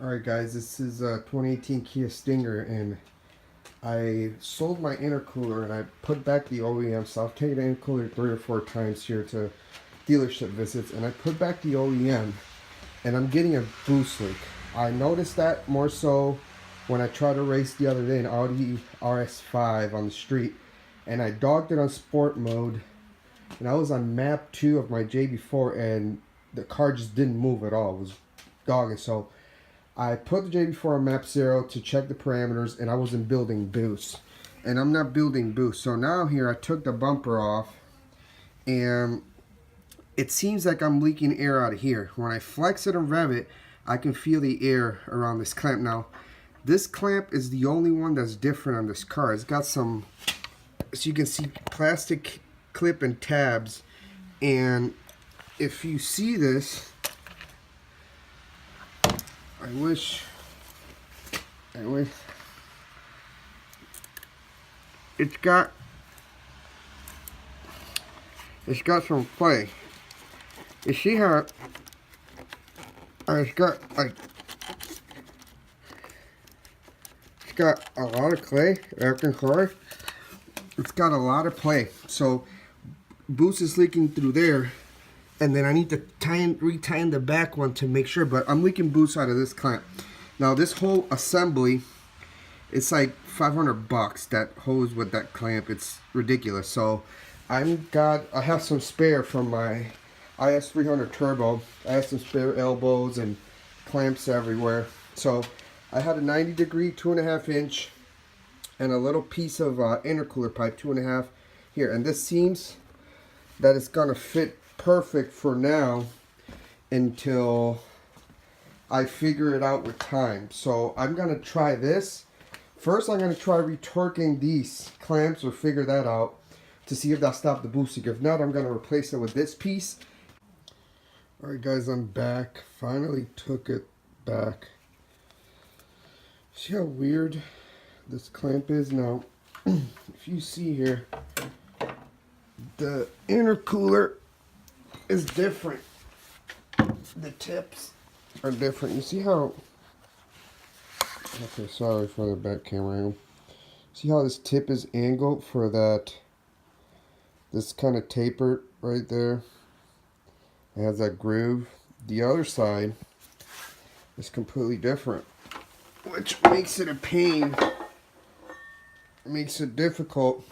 Alright guys, this is a 2018 Kia Stinger, and I sold my intercooler and I put back the OEM. So I've taken the intercooler 3 or 4 times here to dealership visits, and I put back the OEM and I'm getting a boost leak. I noticed that more so when I tried to race the other day an Audi RS5 on the street, and I dogged it on sport mode, and I was on map 2 of my JB4 and the car just didn't move at all. It was dogging. So I put the JB4 on map 0 to check the parameters, and I wasn't building boost. And I'm not building boost. So now here I took the bumper off, and it seems like I'm leaking air out of here. When I flex it and rev it, I can feel the air around this clamp. Now, this clamp is the only one that's different on this car. It's got some, as you can see, plastic clip and tabs. And if you see this, I wish it's got some play. You see how it's got a lot of clay, American core. It's got a lot of play. So boost is leaking through there, and then I need to re-tighten the back one to make sure, but I'm leaking boost out of this clamp. Now this whole assembly, it's like $500, that hose with that clamp. It's ridiculous. So I have some spare from my IS300 Turbo. I have some spare elbows and clamps everywhere. So I had a 90-degree 2.5 inch and a little piece of intercooler pipe 2.5 here, and this seems that it's gonna fit perfect for now until I figure it out with time. So I'm gonna try this. First I'm gonna try retorquing these clamps or figure that out to see if that'll stop the boost leak. If not, I'm gonna replace it with this piece. Alright guys, I'm back. Finally took it back. See how weird this clamp is? Now, if you see here, the intercooler is different. The tips are different. You see how, okay, sorry for the back camera angle. See how this tip is angled for that, this kind of taper right there? It has that groove. The other side is completely different, which makes it a pain. It makes it difficult.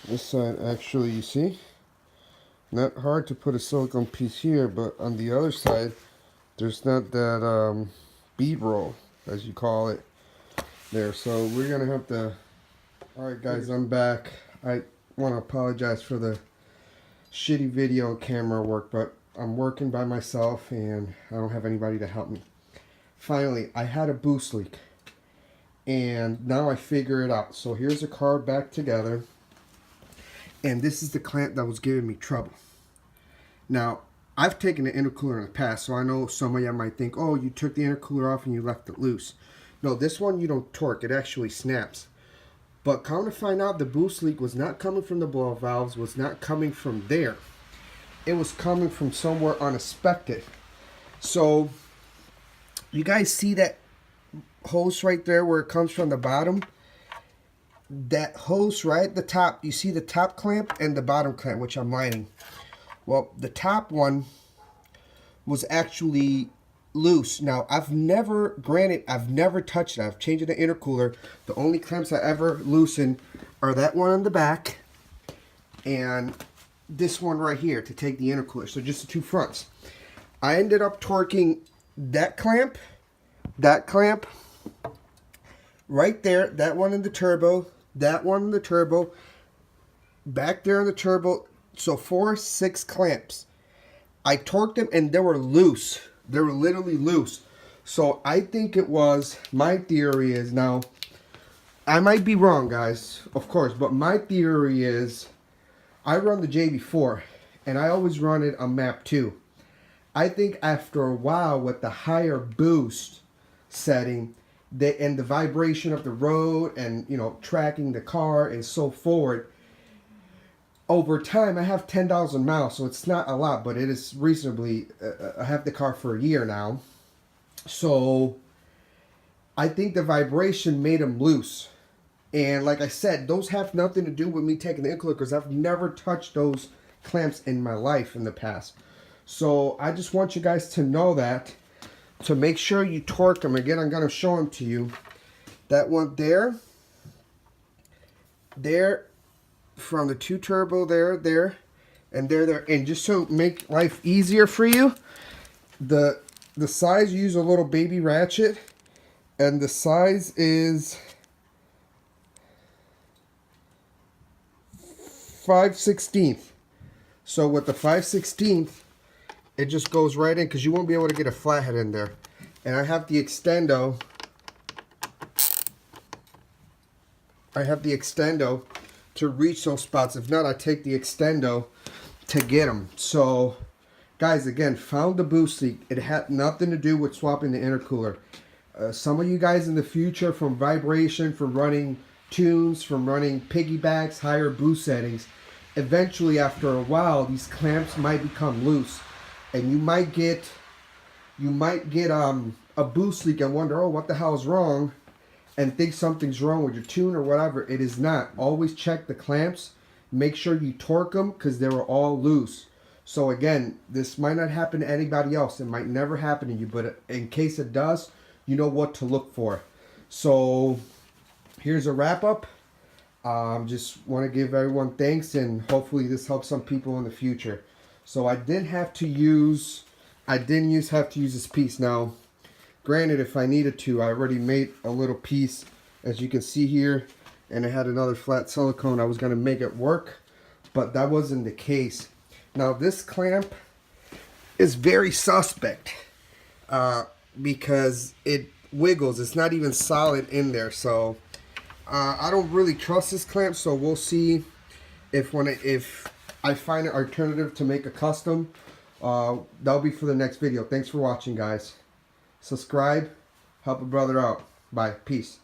This side, actually, you see, not hard to put a silicone piece here, but on the other side, there's not that bead roll, as you call it, there. So we're gonna have to. All right, guys, I'm back. I want to apologize for the shitty video camera work, but I'm working by myself and I don't have anybody to help me. Finally, I had a boost leak, and now I figure it out. So here's the car back together, and this is the clamp that was giving me trouble. Now, I've taken the intercooler in the past, so I know some of you might think, oh, you took the intercooler off and you left it loose. No, this one you don't torque, it actually snaps. But come to find out, the boost leak was not coming from the blow valves, was not coming from there. It was coming from somewhere unexpected. So, you guys see that hose right there where it comes from the bottom? That hose right at the top, you see the top clamp and the bottom clamp, which I'm lining. Well, the top one was actually loose. Now, I've never touched it. I've changed the intercooler. The only clamps I ever loosen are that one on the back and this one right here to take the intercooler. So just the two fronts. I ended up torquing that clamp, right there, that one in the turbo, that one in the turbo, back there in the turbo. So 6 clamps. I torqued them and they were loose. They were literally loose. So I think it was, my theory is, now I might be wrong, guys, of course, but my theory is I run the JB4 and I always run it on map 2. I think after a while with the higher boost setting and the vibration of the road and, you know, tracking the car and so forward, over time, I have 10,000 miles, so it's not a lot, but it is reasonably. I have the car for a year now, so I think the vibration made them loose. And like I said, those have nothing to do with me taking the intercooler because I've never touched those clamps in my life in the past. So I just want you guys to know that, to make sure you torque them. Again, I'm going to show them to you. That one there, from the 2 turbo there, and there. And just to make life easier for you, the size, you use a little baby ratchet, and the size is 5/16. So with the 5/16, it just goes right in because you won't be able to get a flathead in there. And I have the extendo. To reach those spots. If not, I take the extendo to get them. So, guys, again, found the boost leak. It had nothing to do with swapping the intercooler. Some of you guys in the future, from vibration, from running tunes, from running piggybacks, higher boost settings, eventually after a while these clamps might become loose, and you might get a boost leak and wonder, oh, what the hell is wrong, and think something's wrong with your tune or whatever. It is not. Always check the clamps, make sure you torque them because they were all loose. So again, this might not happen to anybody else, it might never happen to you, but in case it does, you know what to look for. So here's a wrap up. Just want to give everyone thanks, and hopefully this helps some people in the future. So I didn't have to use this piece. Now, granted, if I needed to, I already made a little piece, as you can see here, and it had another flat silicone. I was going to make it work, but that wasn't the case. Now, this clamp is very suspect because it wiggles. It's not even solid in there, so I don't really trust this clamp. So we'll see if I find an alternative to make a custom. That'll be for the next video. Thanks for watching, guys. Subscribe, help a brother out. Bye. Peace.